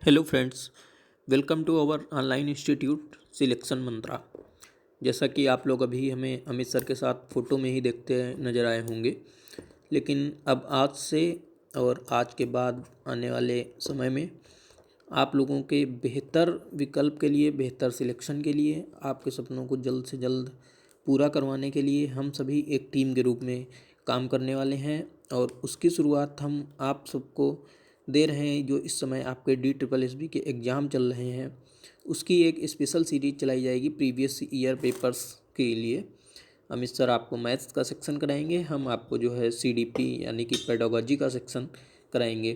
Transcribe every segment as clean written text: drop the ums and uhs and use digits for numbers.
Hello friends, welcome to our online institute selection Mantra. जैसा कि आप लोग अभी हमें अमित सर के साथ फ़ोटो में ही देखते नज़र आए होंगे, लेकिन अब आज से और आज के बाद आने वाले समय में आप लोगों के बेहतर विकल्प के लिए, बेहतर सिलेक्शन के लिए, आपके सपनों को जल्द से जल्द पूरा करवाने के लिए हम सभी एक टीम के रूप में काम करने वाले हैं। और उसकी शुरुआत हम आप सबको दे रहे हैं। जो इस समय आपके DSSB के एग्ज़ाम चल रहे हैं, उसकी एक स्पेशल सीरीज चलाई जाएगी प्रीवियस ईयर पेपर्स के लिए। अमित सर आपको मैथ्स का सेक्शन कराएंगे, हम आपको जो है CDP यानी कि पेडागोजी का सेक्शन कराएंगे।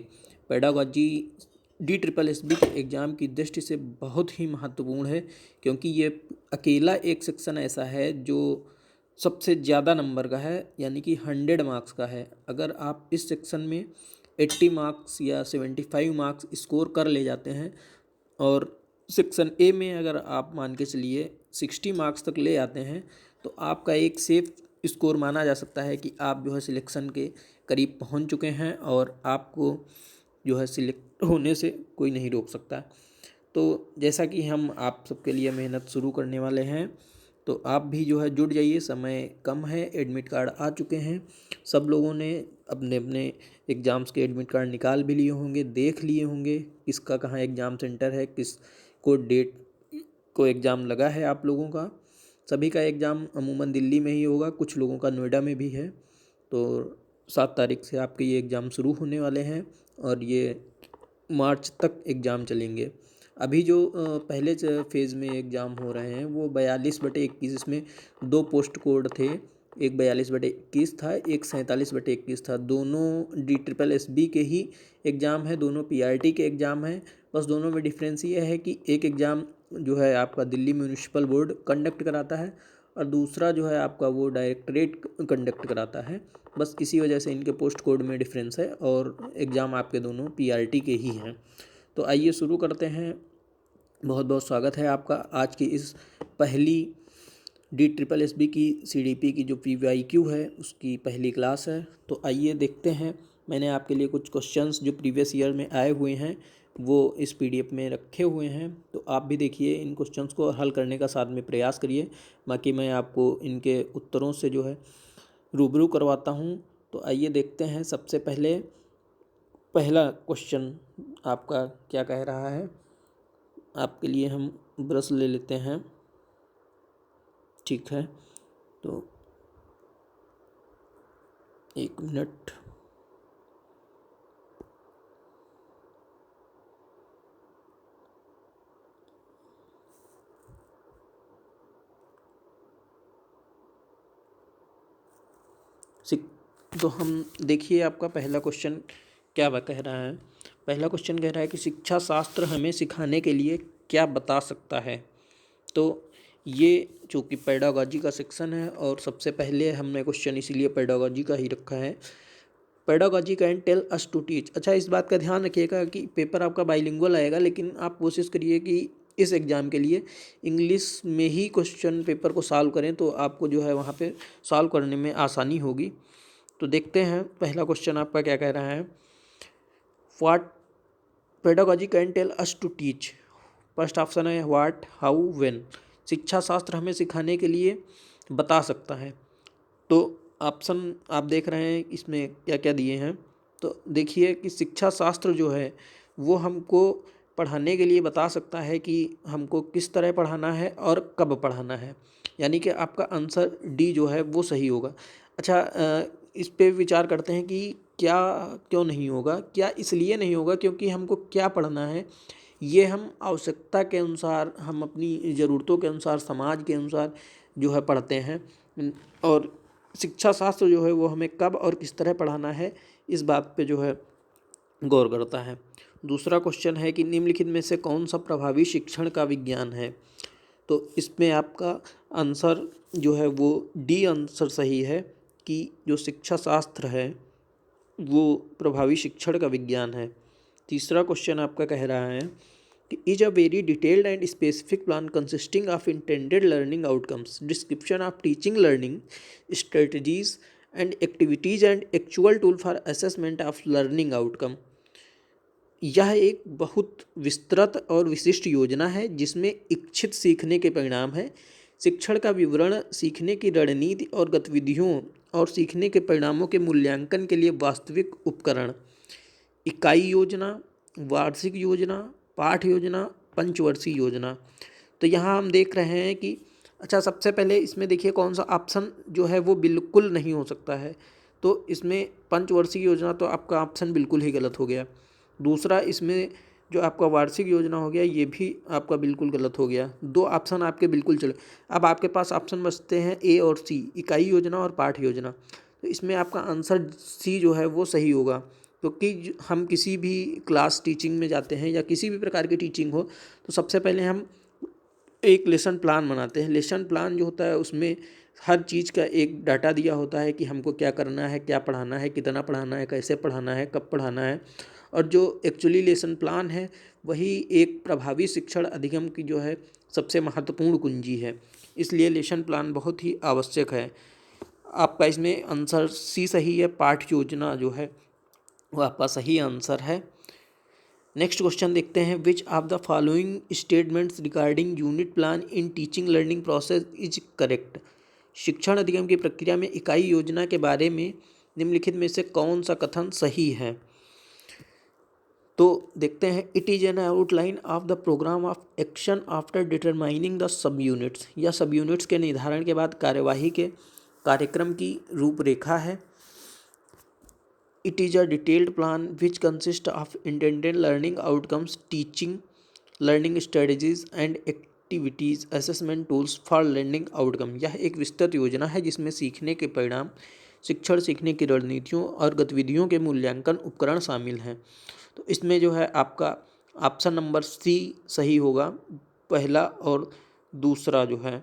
पेडागोजी DSSB के एग्ज़ाम की दृष्टि से बहुत ही महत्वपूर्ण है, क्योंकि ये अकेला एक सेक्शन ऐसा है जो सबसे ज़्यादा नंबर का है, यानी कि 100 मार्क्स का है। अगर आप इस सेक्शन में 80 मार्क्स या 75 मार्क्स स्कोर कर ले जाते हैं और सेक्शन ए में अगर आप मान के चलिए 60 मार्क्स तक ले आते हैं, तो आपका एक सेफ स्कोर माना जा सकता है कि आप जो है सिलेक्शन के करीब पहुंच चुके हैं और आपको जो है सिलेक्ट होने से कोई नहीं रोक सकता। तो जैसा कि हम आप सबके लिए मेहनत शुरू करने वाले हैं, तो आप भी जो है जुड़ जाइए। समय कम है, एडमिट कार्ड आ चुके हैं, सब लोगों ने अपने अपने एग्ज़ाम्स के एडमिट कार्ड निकाल भी लिए होंगे, देख लिए होंगे किसका कहाँ एग्ज़ाम सेंटर है, किस को डेट को एग्ज़ाम लगा है। आप लोगों का सभी का एग्ज़ाम अमूमन दिल्ली में ही होगा, कुछ लोगों का नोएडा में भी है। तो 7 तारीख से आपके ये एग्ज़ाम शुरू होने वाले हैं और ये मार्च तक एग्ज़ाम चलेंगे। अभी जो पहले फेज़ में एग्ज़ाम हो रहे हैं वो 42/21, इसमें 2 पोस्ट कोड थे। एक 42/21 था, एक 47/21 था। दोनों DSSB के ही एग्ज़ाम है, दोनों PRT के एग्ज़ाम हैं। बस दोनों में डिफरेंस ये है कि एक एग्ज़ाम जो है आपका दिल्ली म्यूनिसिपल बोर्ड कंडक्ट कराता है और दूसरा जो है आपका वो डायरेक्टरेट कंडक्ट कराता है। बस इसी वजह से इनके पोस्ट कोड में डिफरेंस है और एग्ज़ाम आपके दोनों PRT के ही हैं। तो आइए शुरू करते हैं। बहुत बहुत स्वागत है आपका आज की इस पहली DSSB की CDP की जो PYQ है उसकी पहली क्लास है। तो आइए देखते हैं। मैंने आपके लिए कुछ क्वेश्चंस जो प्रीवियस ईयर में आए हुए हैं वो इस PDF में रखे हुए हैं, तो आप भी देखिए, इन क्वेश्चंस को हल करने का साथ में प्रयास करिए। बाकी मैं आपको इनके उत्तरों से जो है रूबरू करवाता हूँ। तो आइए देखते हैं। सबसे पहले पहला क्वेश्चन आपका क्या कह रहा है। आपके लिए हम ब्रश ले लेते हैं, ठीक है। तो 1 मिनट। तो हम देखिए आपका पहला क्वेश्चन क्या कह रहा है। पहला क्वेश्चन कह रहा है कि शिक्षा शास्त्र हमें सिखाने के लिए क्या बता सकता है। तो ये चूँकि पेडागोजी का सेक्शन है और सबसे पहले हमने क्वेश्चन इसीलिए पेडागोजी का ही रखा है। Pedagogy can tell us to teach. अच्छा, इस बात का ध्यान रखिएगा कि पेपर आपका बाइलिंगुअल आएगा, लेकिन आप कोशिश करिए कि इस एग्ज़ाम के लिए इंग्लिश में ही क्वेश्चन पेपर को सॉल्व करें, तो आपको जो है वहाँ पे सॉल्व करने में आसानी होगी। तो देखते हैं पहला क्वेश्चन आपका क्या कह रहा है। What pedagogy can tell us to teach. First option है व्हाट, हाउ, व्हेन। शिक्षा शास्त्र हमें सिखाने के लिए बता सकता है। तो ऑप्शन आप देख रहे हैं इसमें क्या क्या दिए हैं। तो देखिए कि शिक्षा शास्त्र जो है वो हमको पढ़ाने के लिए बता सकता है कि हमको किस तरह पढ़ाना है और कब पढ़ाना है, यानी कि आपका आंसर डी जो है वो सही होगा। अच्छा, इस पे विचार करते हैं कि क्या क्यों नहीं होगा। क्या इसलिए नहीं होगा क्योंकि हमको क्या पढ़ना है ये हम आवश्यकता के अनुसार, हम अपनी ज़रूरतों के अनुसार, समाज के अनुसार जो है पढ़ते हैं। और शिक्षा शास्त्र जो है वो हमें कब और किस तरह पढ़ाना है इस बात पे जो है गौर करता है। दूसरा क्वेश्चन है कि निम्नलिखित में से कौन सा प्रभावी शिक्षण का विज्ञान है। तो इसमें आपका आंसर जो है वो डी आंसर सही है कि जो शिक्षा शास्त्र है वो प्रभावी शिक्षण का विज्ञान है। तीसरा क्वेश्चन आपका कह रहा है कि is a very detailed and specific plan consisting of intended learning outcomes, description of teaching learning strategies and activities and actual tool for assessment of learning outcome. यह एक बहुत विस्तृत और विशिष्ट योजना है जिसमें इच्छित सीखने के परिणाम है, शिक्षण का विवरण, सीखने की रणनीति और गतिविधियों और सीखने के परिणामों के मूल्यांकन के लिए वास्तविक उपकरण, इकाई योजना, वार्षिक योजना, पाठ योजना, पंचवर्षीय योजना। तो यहाँ हम देख रहे हैं कि अच्छा, सबसे पहले इसमें देखिए कौन सा ऑप्शन जो है वो बिल्कुल नहीं हो सकता है। तो इसमें पंचवर्षीय योजना तो आपका ऑप्शन बिल्कुल ही गलत हो गया। दूसरा, इसमें जो आपका वार्षिक योजना हो गया ये भी आपका बिल्कुल गलत हो गया। दो ऑप्शन आपके बिल्कुल चले। अब आपके पास ऑप्शन बचते हैं ए और सी, इकाई योजना और पाठ योजना। तो इसमें आपका आंसर सी जो है वो सही होगा, क्योंकि हम किसी भी क्लास टीचिंग में जाते हैं या किसी भी प्रकार की टीचिंग हो तो सबसे पहले हम एक लेसन प्लान बनाते हैं। लेसन प्लान जो होता है उसमें हर चीज़ का एक डाटा दिया होता है कि हमको क्या करना है, क्या पढ़ाना है, कितना पढ़ाना है, कैसे पढ़ाना है, कब पढ़ाना है। और जो एक्चुअली लेसन प्लान है वही एक प्रभावी शिक्षण अधिगम की जो है सबसे महत्वपूर्ण कुंजी है। इसलिए लेसन प्लान बहुत ही आवश्यक है। आपका इसमें आंसर सी सही है, पाठ योजना जो है वो आपका सही आंसर है। नेक्स्ट क्वेश्चन देखते हैं, which of the following statements regarding unit plan in teaching learning process is correct. शिक्षण अधिगम की प्रक्रिया में इकाई योजना के बारे में निम्नलिखित में से कौन सा कथन सही है। तो देखते हैं, it is an outline of the programme of action after determining the sub units, या सब यूनिट्स के निर्धारण के बाद कार्यवाही के कार्यक्रम की रूपरेखा है। It is a detailed plan which consists of intended learning outcomes, teaching, learning strategies and activities, assessment tools for learning outcome। यह एक विस्तृत योजना है जिसमें सीखने के परिणाम, शिक्षण सीखने की रणनीतियों और गतिविधियों के मूल्यांकन उपकरण शामिल हैं। तो इसमें जो है आपका ऑप्शन नंबर सी सही होगा, पहला और दूसरा जो है।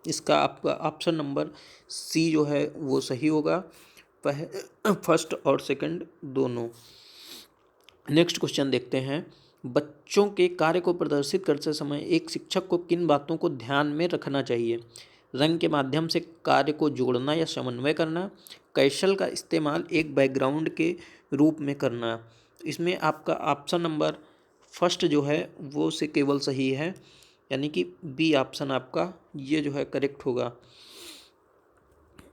इसका आपका ऑप्शन नंबर सी जो है वो सही होगा, फर्स्ट और सेकंड दोनों। नेक्स्ट क्वेश्चन देखते हैं, बच्चों के कार्य को प्रदर्शित करते समय एक शिक्षक को किन बातों को ध्यान में रखना चाहिए। रंग के माध्यम से कार्य को जोड़ना या समन्वय करना, कौशल का इस्तेमाल एक बैकग्राउंड के रूप में करना। इसमें आपका ऑप्शन नंबर फर्स्ट जो है वो से केवल सही है, यानी कि बी ऑप्शन आपका ये जो है करेक्ट होगा।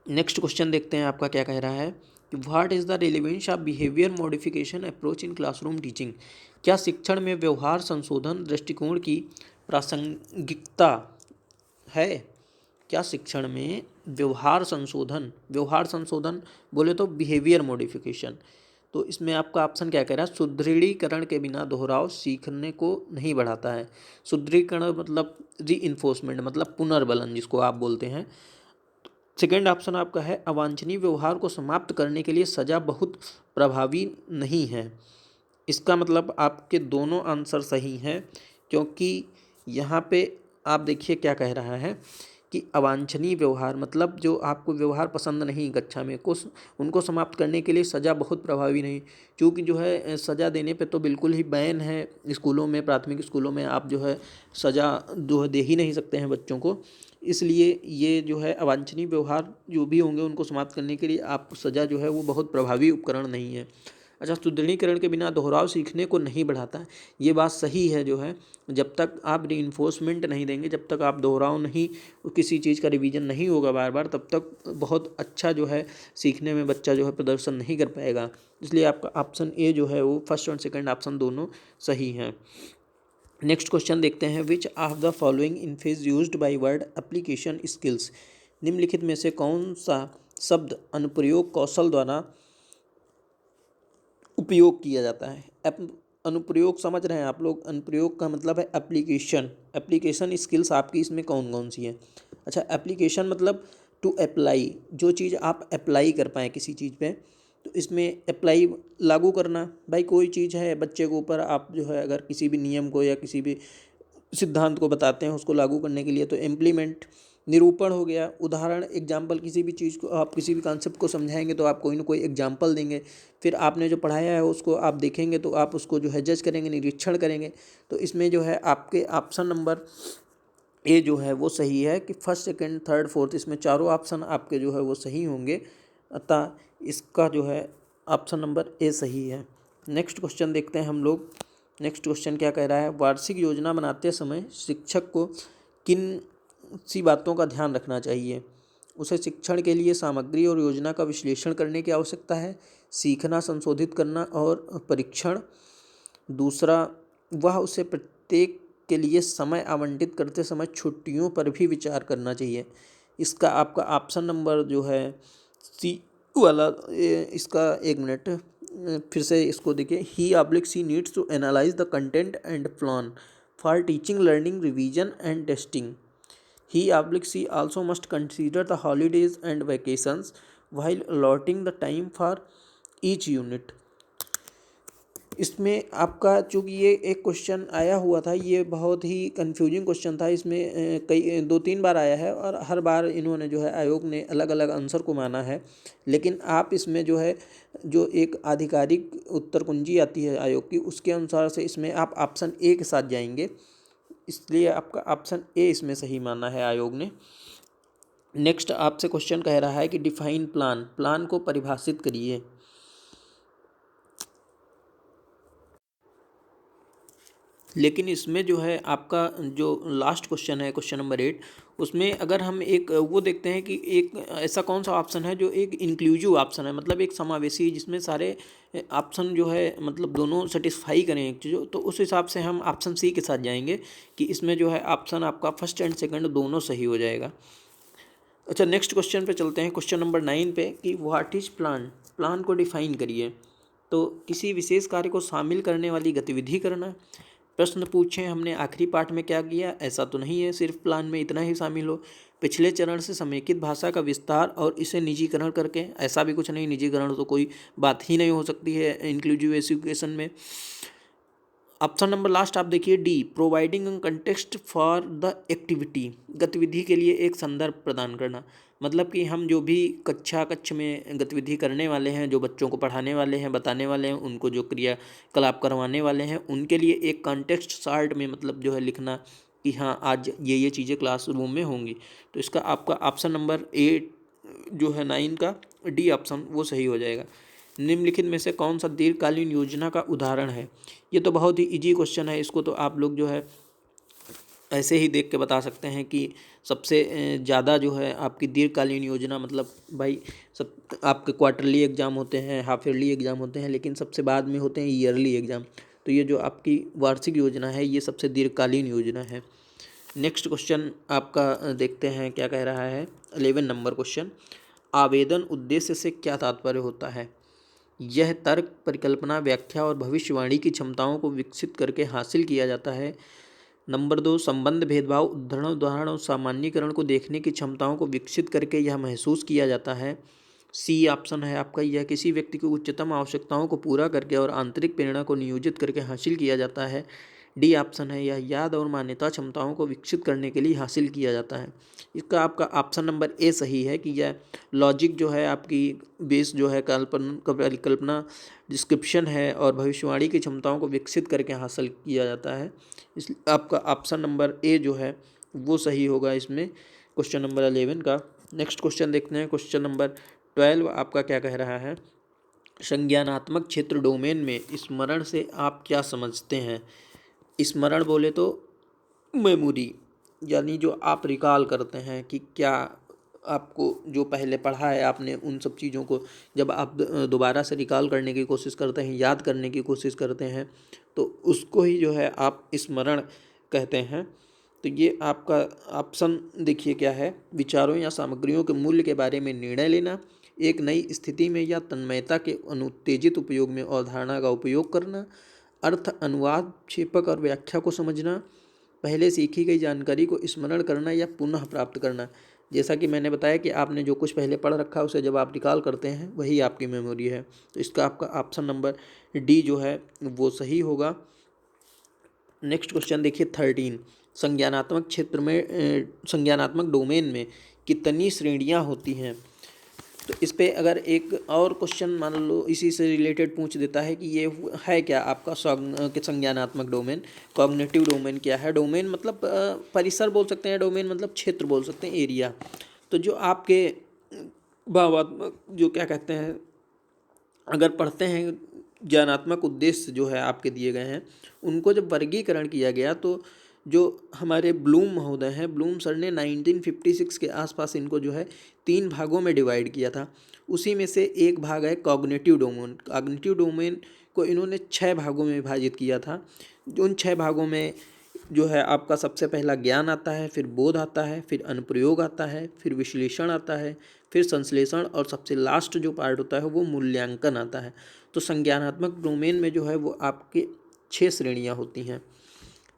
नेक्स्ट क्वेश्चन देखते हैं आपका क्या कह रहा है कि what is the relevance of behaviour modification approach in classroom teaching. क्या शिक्षण में व्यवहार संशोधन दृष्टिकोण की प्रासंगिकता है। क्या शिक्षण में व्यवहार संशोधन बोले तो बिहेवियर मॉडिफिकेशन। तो इसमें आपका ऑप्शन क्या कह रहा है, सुदृढ़ीकरण के बिना दोहराव सीखने को नहीं बढ़ाता है। सुदृढ़ीकरण मतलब रीइंफोर्समेंट, मतलब पुनर्बलन जिसको आप बोलते हैं। सेकेंड ऑप्शन आपका है, अवांछनीय व्यवहार को समाप्त करने के लिए सजा बहुत प्रभावी नहीं है। इसका मतलब आपके दोनों आंसर सही हैं, क्योंकि यहाँ पे आप देखिए क्या कह रहा है कि अवांछनीय व्यवहार मतलब जो आपको व्यवहार पसंद नहीं कक्षा में कुछ, उनको समाप्त करने के लिए सज़ा बहुत प्रभावी नहीं। क्योंकि जो है सज़ा देने पे तो बिल्कुल ही बैन है, स्कूलों में, प्राथमिक स्कूलों में आप जो है सज़ा जो है दे ही नहीं सकते हैं बच्चों को। इसलिए ये जो है अवांछनीय व्यवहार जो भी होंगे उनको समाप्त करने के लिए आप सज़ा जो है वो बहुत प्रभावी उपकरण नहीं है। अच्छा, सुदृढ़ीकरण के बिना दोहराव सीखने को नहीं बढ़ाता है, ये बात सही है। जो है जब तक आप रीइंफोर्समेंट नहीं देंगे, जब तक आप दोहराव नहीं, किसी चीज़ का रिवीजन नहीं होगा बार बार, तब तक बहुत अच्छा जो है सीखने में बच्चा जो है प्रदर्शन नहीं कर पाएगा। इसलिए आपका ऑप्शन ए जो है वो फर्स्ट और सेकंड ऑप्शन दोनों सही हैं। नेक्स्ट क्वेश्चन देखते हैं, which of the following interface used by word application skills. निम्नलिखित में से कौन सा शब्द अनुप्रयोग कौशल द्वारा उपयोग किया जाता है। अनुप्रयोग समझ रहे हैं आप लोग? अनुप्रयोग का मतलब है एप्लीकेशन। एप्लीकेशन स्किल्स आपकी इसमें कौन कौन सी हैं? अच्छा, एप्लीकेशन मतलब टू अप्लाई, जो चीज़ आप अप्लाई कर पाएँ किसी चीज़ पे, तो इसमें अप्लाई लागू करना। भाई कोई चीज़ है बच्चे के ऊपर, आप जो है अगर किसी भी नियम को या किसी भी सिद्धांत को बताते हैं उसको लागू करने के लिए, तो इम्प्लीमेंट। निरूपण हो गया, उदाहरण, एग्जाम्पल, किसी भी चीज़ को आप किसी भी कॉन्सेप्ट को समझाएंगे तो आप कोई ना कोई एग्जाम्पल देंगे, फिर आपने जो पढ़ाया है उसको आप देखेंगे तो आप उसको जो है जज करेंगे, निरीक्षण करेंगे। तो इसमें जो है आपके ऑप्शन नंबर ए जो है वो सही है कि फर्स्ट सेकंड थर्ड फोर्थ, इसमें चारों ऑप्शन आपके जो है वो सही होंगे, अतः इसका जो है ऑप्शन नंबर ए सही है। नेक्स्ट क्वेश्चन देखते हैं हम लोग। नेक्स्ट क्वेश्चन क्या कह रहा है? वार्षिक योजना बनाते समय शिक्षक को किन सी बातों का ध्यान रखना चाहिए? उसे शिक्षण के लिए सामग्री और योजना का विश्लेषण करने की आवश्यकता है, सीखना, संशोधित करना और परीक्षण। दूसरा, वह उसे प्रत्येक के लिए समय आवंटित करते समय छुट्टियों पर भी विचार करना चाहिए। इसका आपका ऑप्शन नंबर जो है सी वाला, इसका एक मिनट फिर से इसको देखिए। He needs to analyse the content and plan for teaching, learning, revision and testing. He/she also must consider the holidays and vacations while allotting the time for each unit. इसमें आपका चूँकि ये एक क्वेश्चन आया हुआ था, ये बहुत ही कंफ्यूजिंग क्वेश्चन था। इसमें कई 2-3 बार आया है और हर बार इन्होंने जो है आयोग ने अलग अलग आंसर को माना है। लेकिन आप इसमें जो है जो एक आधिकारिक उत्तर कुंजी आती है आयोग की, उसके अनुसार से इसमें आप ऑप्शन ए के साथ जाएंगे, इसलिए आपका ऑप्शन ए इसमें सही माना है आयोग ने। नेक्स्ट आपसे क्वेश्चन कह रहा है कि डिफाइन प्लान, प्लान को परिभाषित करिए। लेकिन इसमें जो है आपका जो लास्ट क्वेश्चन है, क्वेश्चन नंबर 8, उसमें अगर हम एक वो देखते हैं कि एक ऐसा कौन सा ऑप्शन है जो एक इंक्लूसिव ऑप्शन है, मतलब एक समावेशी, जिसमें सारे ऑप्शन जो है मतलब दोनों सेटिस्फाई करें एक चीज़, तो उस हिसाब से हम ऑप्शन सी के साथ जाएंगे कि इसमें जो है ऑप्शन आपका फर्स्ट एंड सेकंड दोनों सही हो जाएगा। अच्छा, नेक्स्ट क्वेश्चन पे चलते हैं, क्वेश्चन नंबर 9 पे कि व्हाट इज प्लान, प्लान को डिफाइन करिए। तो किसी विशेष कार्य को शामिल करने वाली गतिविधि करना। प्रश्न पूछें हमने आखिरी पाठ में क्या किया, ऐसा तो नहीं है सिर्फ प्लान में इतना ही शामिल हो। पिछले चरण से समेकित भाषा का विस्तार और इसे निजीकरण करके, ऐसा भी कुछ नहीं, निजीकरण तो कोई बात ही नहीं हो सकती है इंक्लूसिव एजुकेशन में। ऑप्शन नंबर लास्ट आप देखिए D, providing context for the activity, गतिविधि के लिए एक संदर्भ प्रदान करना। मतलब कि हम जो भी कक्ष में गतिविधि करने वाले हैं, जो बच्चों को पढ़ाने वाले हैं, बताने वाले हैं, उनको जो क्रियाकलाप करवाने वाले हैं, उनके लिए एक कॉन्टेक्स्ट चार्ट में मतलब जो है लिखना कि हाँ आज ये चीज़ें क्लासरूम में होंगी। तो इसका आपका ऑप्शन नंबर 8 जो है 9 का डी ऑप्शन वो सही हो जाएगा। निम्नलिखित में से कौन सा दीर्घकालीन योजना का उदाहरण है? ये तो बहुत ही इजी क्वेश्चन है, इसको तो आप लोग जो है ऐसे ही देख के बता सकते हैं कि सबसे ज़्यादा जो है आपकी दीर्घकालीन योजना, मतलब भाई सब आपके क्वार्टरली एग्ज़ाम होते हैं, हाफ ईयरली एग्ज़ाम होते हैं, लेकिन सबसे बाद में होते हैं ईयरली एग्ज़ाम। तो ये जो आपकी वार्षिक योजना है ये सबसे दीर्घकालीन योजना है। नेक्स्ट क्वेश्चन आपका देखते हैं क्या कह रहा है। 11 नंबर क्वेश्चन, आवेदन उद्देश्य से क्या तात्पर्य होता है? यह तर्क, परिकल्पना, व्याख्या और भविष्यवाणी की क्षमताओं को विकसित करके हासिल किया जाता है। नंबर 2, संबंध, भेदभाव, उदाहरण और सामान्यीकरण को देखने की क्षमताओं को विकसित करके यह महसूस किया जाता है। सी ऑप्शन है आपका, यह किसी व्यक्ति की उच्चतम आवश्यकताओं को पूरा करके और आंतरिक प्रेरणा को नियोजित करके हासिल किया जाता है। डी ऑप्शन है, यह याद और मान्यता क्षमताओं को विकसित करने के लिए हासिल किया जाता है। इसका आपका ऑप्शन नंबर ए सही है कि यह लॉजिक जो है आपकी बेस जो है परिकल्पना, डिस्क्रिप्शन है और भविष्यवाणी की क्षमताओं को विकसित करके हासिल किया जाता है। इस आपका ऑप्शन नंबर ए जो है वो सही होगा इसमें क्वेश्चन नंबर 11 का। नेक्स्ट क्वेश्चन देखते हैं, क्वेश्चन नंबर 12 आपका क्या कह रहा है। संज्ञानात्मक क्षेत्र डोमेन में स्मरण से आप क्या समझते हैं? स्मरण बोले तो मेमोरी, यानी जो आप रिकॉल करते हैं कि क्या आपको जो पहले पढ़ा है आपने, उन सब चीज़ों को जब आप दोबारा से रिकॉल करने की कोशिश करते हैं, याद करने की कोशिश करते हैं, तो उसको ही जो है आप स्मरण कहते हैं। तो ये आपका ऑप्शन देखिए क्या है। विचारों या सामग्रियों के मूल्य के बारे में निर्णय लेना, एक नई स्थिति में या तन्मयता के अनुत्तेजित उपयोग में अवधारणा का उपयोग करना, अर्थ, अनुवाद, क्षेपक और व्याख्या को समझना, पहले सीखी गई जानकारी को स्मरण करना या पुनः प्राप्त करना। जैसा कि मैंने बताया कि आपने जो कुछ पहले पढ़ रखा है उसे जब आप रिकॉल करते हैं वही आपकी मेमोरी है। तो इसका आपका ऑप्शन नंबर डी जो है वो सही होगा। नेक्स्ट क्वेश्चन देखिए 13। संज्ञानात्मक क्षेत्र में संज्ञानात्मक डोमेन में कितनी श्रेणियां होती हैं? तो इस पे अगर एक और क्वेश्चन मान लो इसी से रिलेटेड पूछ देता है कि ये है क्या आपका संज्ञानात्मक डोमेन, कॉग्निटिव डोमेन क्या है? डोमेन मतलब परिसर बोल सकते हैं, डोमेन मतलब क्षेत्र बोल सकते हैं, एरिया। तो जो आपके भावात्मक जो क्या कहते हैं, अगर पढ़ते हैं ज्ञानात्मक उद्देश्य जो है आपके दिए गए हैं उनको जब वर्गीकरण किया गया तो जो हमारे ब्लूम महोदय हैं, ब्लूम सर ने 1956 के आसपास इनको जो है 3 भागों में डिवाइड किया था। उसी में से एक भाग है कॉग्निटिव डोमेन। कॉग्निटिव डोमेन को इन्होंने 6 भागों में विभाजित किया था। उन 6 भागों में जो है आपका सबसे पहला ज्ञान आता है, फिर बोध आता है, फिर अनुप्रयोग आता है, फिर विश्लेषण आता है, फिर संश्लेषण और सबसे लास्ट जो पार्ट होता है वो मूल्यांकन आता है। तो संज्ञानात्मक डोमेन में जो है वो आपके 6 श्रेणियाँ होती हैं।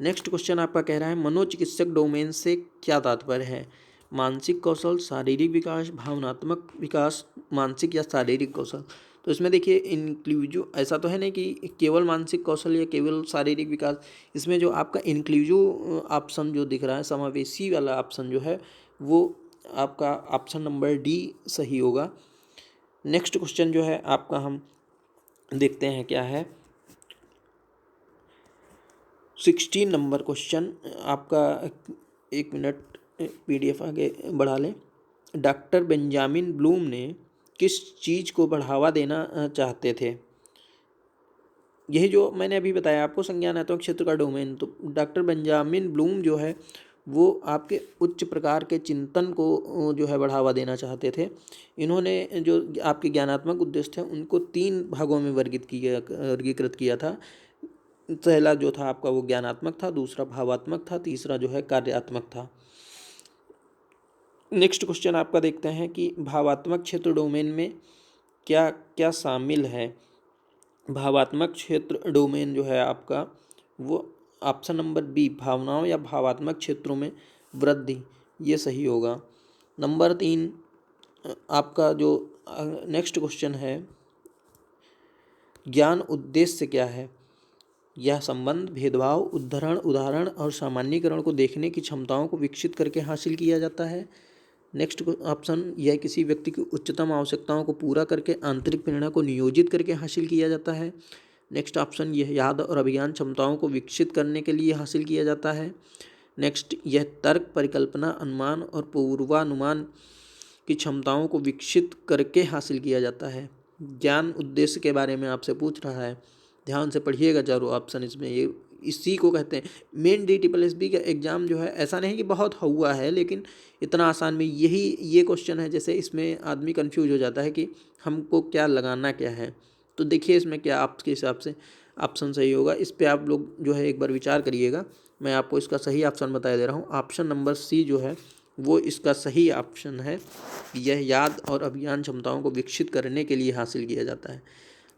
नेक्स्ट क्वेश्चन आपका कह रहा है मनोचिकित्सक डोमेन से क्या तात्पर्य है? मानसिक कौशल, शारीरिक विकास, भावनात्मक विकास, मानसिक या शारीरिक कौशल। तो इसमें देखिए इंक्लूसिव ऐसा तो है नहीं कि केवल मानसिक कौशल या केवल शारीरिक विकास। इसमें जो आपका इंक्लूसिव ऑप्शन जो दिख रहा है, समावेशी वाला ऑप्शन जो है वो आपका ऑप्शन नंबर डी सही होगा। नेक्स्ट क्वेश्चन जो है आपका हम देखते हैं क्या है। 16 नंबर क्वेश्चन आपका, एक मिनट PDF आगे बढ़ा लें। डॉक्टर बेंजामिन ब्लूम ने किस चीज़ को बढ़ावा देना चाहते थे? यही जो मैंने अभी बताया आपको संज्ञानात्मक क्षेत्र का डोमेन। तो डॉक्टर बेंजामिन ब्लूम जो है वो आपके उच्च प्रकार के चिंतन को जो है बढ़ावा देना चाहते थे। इन्होंने जो आपके ज्ञानात्मक उद्देश्य थे उनको 3 भागों में वर्गीकृत किया था। पहला जो था आपका वो ज्ञानात्मक था, दूसरा भावात्मक था, तीसरा जो है कार्यात्मक था। नेक्स्ट क्वेश्चन आपका देखते हैं कि भावात्मक क्षेत्र डोमेन में क्या क्या शामिल है? भावात्मक क्षेत्र डोमेन जो है आपका वो ऑप्शन नंबर बी, भावनाओं या भावात्मक क्षेत्रों में वृद्धि, ये सही होगा। नंबर 3 आपका जो नेक्स्ट क्वेश्चन है, ज्ञान उद्देश्य क्या है? यह संबंध, भेदभाव, उदाहरण और सामान्यीकरण को देखने की क्षमताओं को विकसित करके हासिल किया जाता है। नेक्स्ट ऑप्शन, यह किसी व्यक्ति की उच्चतम आवश्यकताओं को पूरा करके आंतरिक प्रेरणा को नियोजित करके हासिल किया जाता है। नेक्स्ट ऑप्शन, यह याद और अभिज्ञान क्षमताओं को विकसित करने के लिए हासिल किया जाता है। नेक्स्ट, यह तर्क, परिकल्पना, अनुमान और पूर्वानुमान की क्षमताओं को विकसित करके हासिल किया जाता है। ज्ञान उद्देश्य के बारे में आपसे पूछ रहा है, ध्यान से पढ़िएगा चारों ऑप्शन इसमें। ये इसी को कहते हैं मेन DSSB का एग्ज़ाम जो है, ऐसा नहीं कि बहुत हुआ है लेकिन इतना आसान में ये क्वेश्चन है। जैसे इसमें आदमी कंफ्यूज हो जाता है कि हमको क्या लगाना क्या है। तो देखिए इसमें क्या आपके हिसाब से ऑप्शन सही होगा, इस पर आप लोग जो है एक बार विचार करिएगा। मैं आपको इसका सही ऑप्शन बता दे रहा हूँ। ऑप्शन नंबर सी जो है वो इसका सही ऑप्शन है। यह याद और अभिज्ञान क्षमताओं को विकसित करने के लिए हासिल किया जाता है।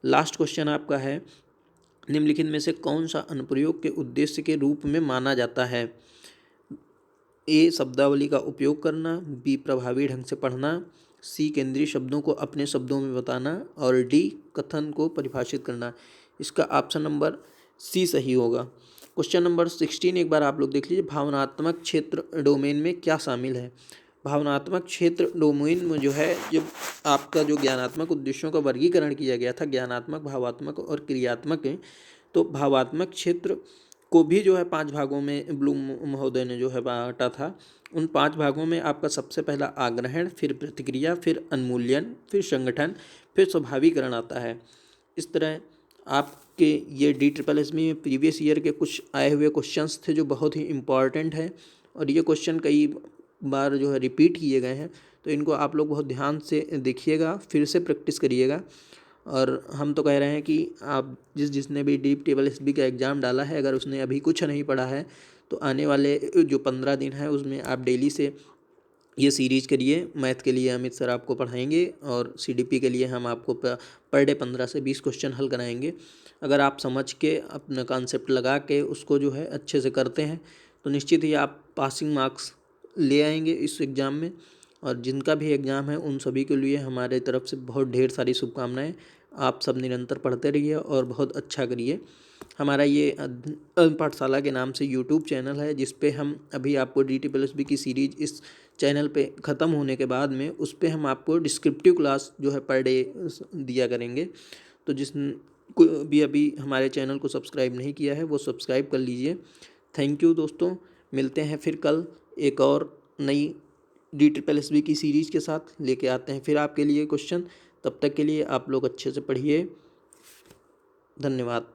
लास्ट क्वेश्चन आपका है, निम्नलिखित में से कौन सा अनुप्रयोग के उद्देश्य के रूप में माना जाता है? ए, शब्दावली का उपयोग करना, बी, प्रभावी ढंग से पढ़ना, सी, केंद्रीय शब्दों को अपने शब्दों में बताना और डी, कथन को परिभाषित करना। इसका ऑप्शन नंबर सी सही होगा। क्वेश्चन नंबर 16 एक बार आप लोग देख लीजिए, भावनात्मक क्षेत्र डोमेन में क्या शामिल है? भावनात्मक क्षेत्र डोमेन में जो है, जब आपका जो ज्ञानात्मक उद्देश्यों का वर्गीकरण किया गया था, ज्ञानात्मक, भावात्मक और क्रियात्मक है, तो भावात्मक क्षेत्र को भी जो है 5 भागों में ब्लूम महोदय ने जो है बांटा था। उन 5 भागों में आपका सबसे पहला आग्रहण, फिर प्रतिक्रिया, फिर उन्मूलन, फिर संगठन, फिर स्वाभाविकरण आता है। इस तरह आपके ये DSSB में प्रीवियस ईयर के कुछ आए हुए क्वेश्चंस थे जो बहुत ही इम्पॉर्टेंट है और ये क्वेश्चन कई बार जो है रिपीट किए गए हैं। तो इनको आप लोग बहुत ध्यान से देखिएगा, फिर से प्रैक्टिस करिएगा। और हम तो कह रहे हैं कि आप जिसने भी DSSB का एग्ज़ाम डाला है, अगर उसने अभी कुछ नहीं पढ़ा है तो आने वाले जो 15 दिन है उसमें आप डेली से ये सीरीज करिए। मैथ के लिए अमित सर आपको पढ़ाएंगे और सीडीपी के लिए हम आपको पर डे 15 से 20 क्वेश्चन हल कराएंगे। अगर आप समझ के अपना कॉन्सेप्ट लगा के उसको जो है अच्छे से करते हैं तो निश्चित ही आप पासिंग मार्क्स ले आएंगे इस एग्ज़ाम में। और जिनका भी एग्ज़ाम है उन सभी के लिए हमारे तरफ से बहुत ढेर सारी शुभकामनाएं। आप सब निरंतर पढ़ते रहिए और बहुत अच्छा करिए। हमारा ये पाठशाला के नाम से यूट्यूब चैनल है, जिस पे हम अभी आपको DT+B की सीरीज इस चैनल पे ख़त्म होने के बाद में उस पे हम आपको डिस्क्रिप्टिव क्लास जो है पर डे दिया करेंगे। तो जिस को भी अभी हमारे चैनल को सब्सक्राइब नहीं किया है वो सब्सक्राइब कर लीजिए। थैंक यू दोस्तों, मिलते हैं फिर कल एक और नई DT+B की सीरीज़ के साथ लेके आते हैं फिर आपके लिए क्वेश्चन। तब तक के लिए आप लोग अच्छे से पढ़िए। धन्यवाद।